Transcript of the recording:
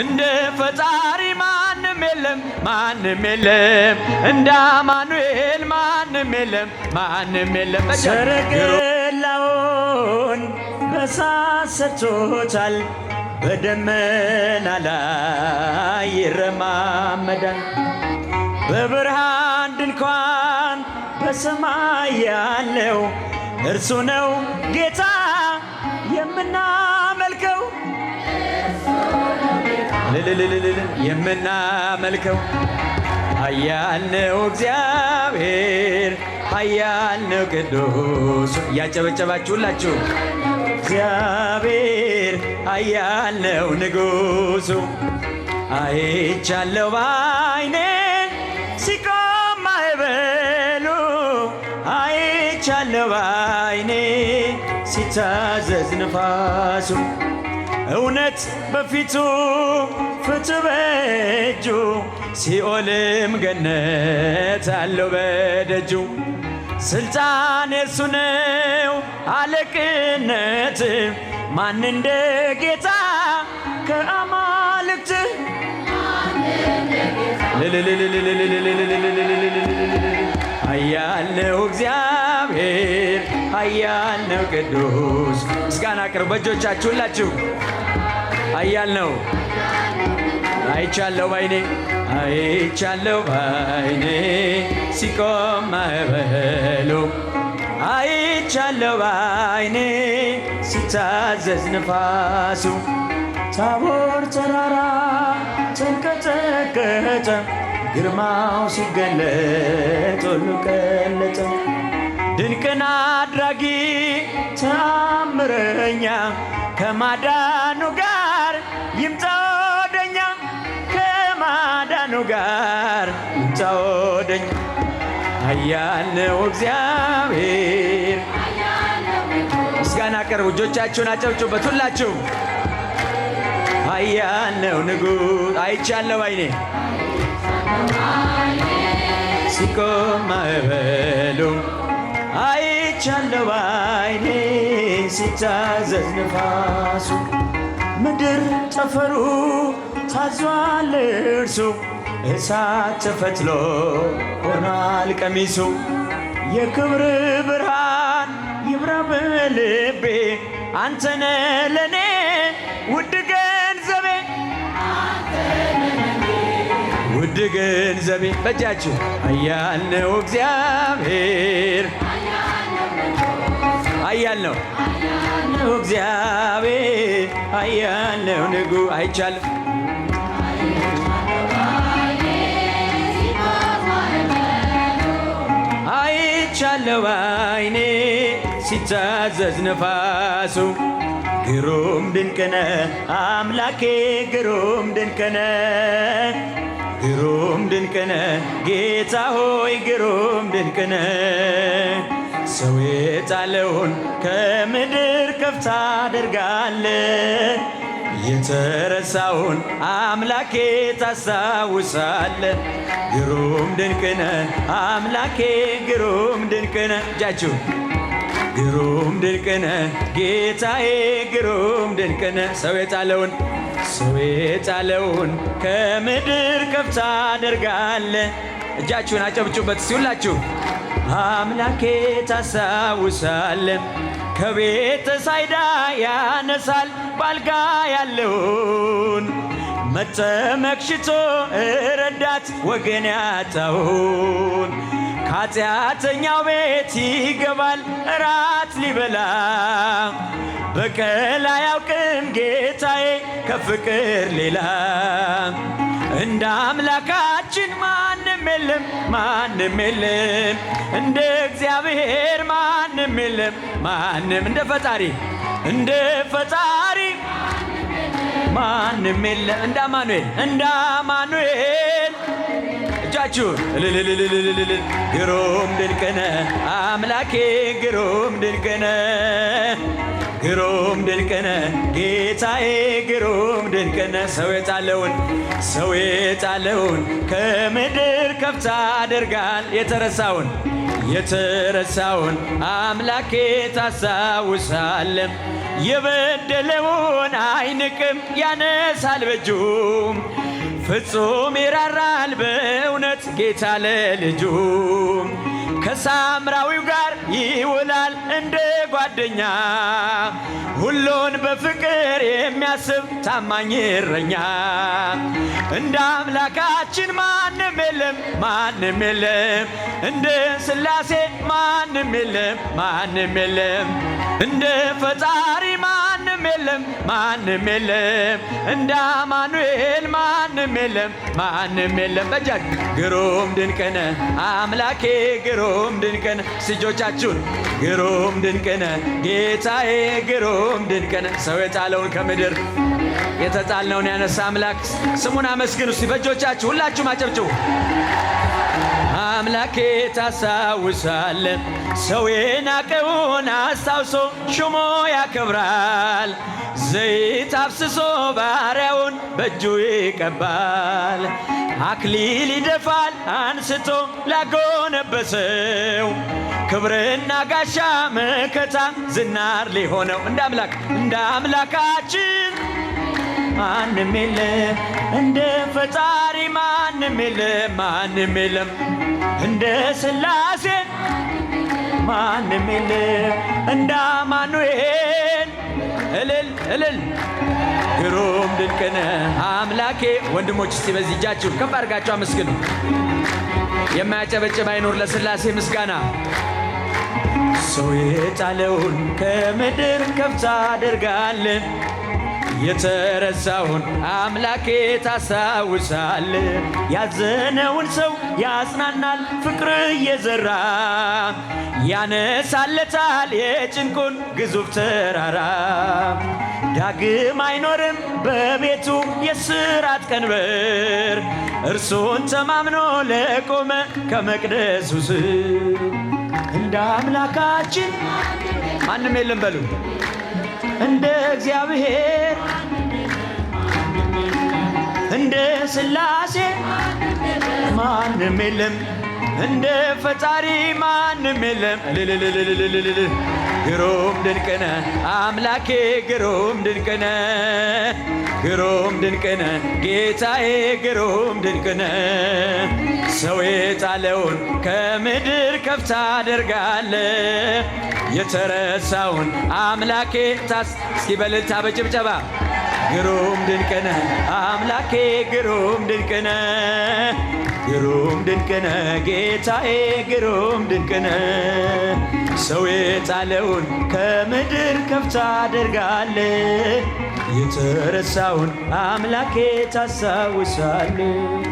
እንደ ፈጣሪ ማንም የለም ማንም የለም እንደ አማኑኤል ማንም የለም ማንም የለም። ሰረገላውን በእሳት ሰርቶታል በደመና ላይ ይረማመዳል። በብርሃን ድንኳን በሰማይ ያለው እርሱ ነው ጌታ የምናመልከው የምናመልከው። ኃያል ነው እግዚአብሔር ኃያል ነው ቅዱስ። እያጨበጨባችሁ ሁላችሁ እግዚአብሔር ኃያል ነው ንጉሡ። አይቻለው ባይኔ ሲቆም ማዕበሉ አይቻለው ባይኔ ሲታዘዝ ንፋሱ። እውነት በፊቱ ፍትሕ በእጁ ሲኦልም ገነት አለው በደጁ። ስልጣን የእርሱ ነው አለቅነት ማን እንደ ጌታ ከአማልክት። ኃያል ነው እግዚአብሔር ኃያል ነው ቅዱስ። ምስጋና አቅርቡ በእጆቻችሁ ሁላችሁ። ኃያል ነው አይቻለው ባይኔ አይቻለው ባይኔ ሲቆም ማዕበሉ አይቻለው ባይኔ ሲታዘዝ ንፋሱ። ታቦር ተራራ ተንቀጠቀጠ ግርማው ሲገለጥ ሁሉ ቀለጠ። ድንቅን አድራጊ ተአምረኛ ከማዳኑ ጋር ይምጣ ወደኛ ከማዳኑ ጋር ይምጣ ወደኛ። ኃያል ነው እግዚአብሔር። ምስጋና አቅርቡ እጆቻችሁን አጨብጩበት ሁላችሁ። ኃያል ነው ንጉሥ አይቻለው ባይኔ ሲቆም ማዕበሉ አይቻለው ባይኔ ሲታዘዝ ንፋሱ። ምድር ጠፈሩ ታዟል እርሱ እሳት ተፈትሎ ሆኗል ቀሚሱ። የክብር ብርሃን ይብራ በልቤ አንተነ ለኔ ውድ ገንዘቤ ውድ ገንዘቤ። በእጃችሁ ኃያል ነው እግዚአብሔር ኃያል ነው እግዚአብሔር ኃያል ነው ንጉሥ። አይቻልም አይቻለው ባይኔ ሲታዘዝ ነፋሱ። ግሩም ድንቅነ አምላኬ ግሩም ድንቅነ ግሩም ድንቅነ ጌታ ሆይ ግሩም ድንቅነ። ሰው የጣለውን ከምድር ከፍ ታደርጋለ የተረሳውን አምላኬ ታስታውሳለ። ግሩም ድንቅነ አምላኬ ግሩም ድንቅነ። እጃችሁ ግሩም ድንቅነ ጌታዬ ግሩም ድንቅነ። ሰው የጣለውን ከምድር ከፍ ታደርጋለ። እጃችሁን አጨብጩበት ሲውላችሁ። አምላኬ ታስታውሳለ ከቤተ ሳይዳ ያነሳል ባልጋ ያለውን መጠመቅ ሽቶ ረዳት ወገን ያጣውን። ከኃጢአተኛው ቤት ይገባል እራት ሊበላ በቀል አያውቅም ጌታዬ ከፍቅር ሌላ። እንደ አምላካችን ማንም የለም ማንም የለም እንደ እግዚአብሔር ማንም የለም ማንም እንደ ፈጣሪ ማንም የለም እንደ አማኑኤል እጃችሁን ግሩም ድንቅነ አምላኬ ግሩም ድንቅነ ግሩም ድንቅነ ጌታዬ ግሩም ድንቅነ ሰው የጣለውን ከምድር ከፍ ታደርጋል የተረሳውን አምላኬ ታስታውሳለህ የበደለውን አይንቅም ያነሳል በእጁ ፍጹም ይራራል በእውነት ጌታ ለልጁ ከሳምራዊው ጋር ይውላል እንደ ጓደኛ ሁሉን በፍቅር የሚያስብ ታማኝ እረኛ እንደ አምላካችን ማንም የለም እንደ ሥላሴ ማንም የለም እንደ ፈጣሪ ማንም የለም እንደ አማኑኤል ማንም የለም በጃጅ ግሩም ድንቅነ አምላኬ ግሩም ድንቅነ እጆቻችሁን ግሩም ድንቅነ ጌታዬ ግሩም ድንቅነ ሰው የጣለውን ከምድር የተጣልነውን ያነሳ አምላክ ስሙን አመስግኑ እስቲ በእጆቻችሁ ሁላችሁም አጨብጭቡ አምላኬ ታስታውሳለህ ሰው የናቀውን አስታውሶ ሹሞ ያከብራል ዘይት አፍስሶ ባሪያውን በእጁ ይቀባል አክሊል ይደፋል አንስቶ ላጎነበሰው ክብርና ጋሻ መከታ ዝናር ሊሆነው እንደ አምላካችን ማንም የለም እንደ ፈጣሪ ማንም የለም እንደ ሥላሴ ማንም የለም እንደ አማኑኤል እልል ግሩም ድንቅነ አምላኬ ወንድሞች እስቲ በዚህ እጃችሁ ከፍ አድርጋችሁ አመስግኑ የማያጨበጭብ አይኖር ለሥላሴ ምስጋና ሰው የጣለውን ከምድር ከፍ ታደርጋለህ የተረሳውን አምላኬ ታስታውሳለህ ያዘነውን ሰው ያጽናናል ፍቅር እየዘራ ያነሳለታል የጭንቁን ግዙፍ ተራራ ዳግም አይኖርም በቤቱ የስራት ቀንበር እርሱን ተማምኖ ለቆመ ከመቅደሱ ስር እንደ አምላካችን ማንም የለም በሉ እንደ እግዚአብሔር እንደ ሥላሴ ማንም የለም እንደ ፈጣሪ ማንም የለም ግሩም ድንቅነ አምላኬ ግሩም ድንቅነ ጌታዬ ግሩም ድንቅነ ሰው የጣለውን ከምድር ከፍ ታደርጋለህ የተረሳውን አምላኬ እስኪ በእልልታ በጭብጨባ ግሩም ድንቅነ አምላኬ ግሩም ድንቅነ ጌታዬ ግሩም ድንቅነ ሰው የጣለውን ከምድር ከፍ ታደርጋለህ የተረሳውን አምላኬ ታስታውሳለህ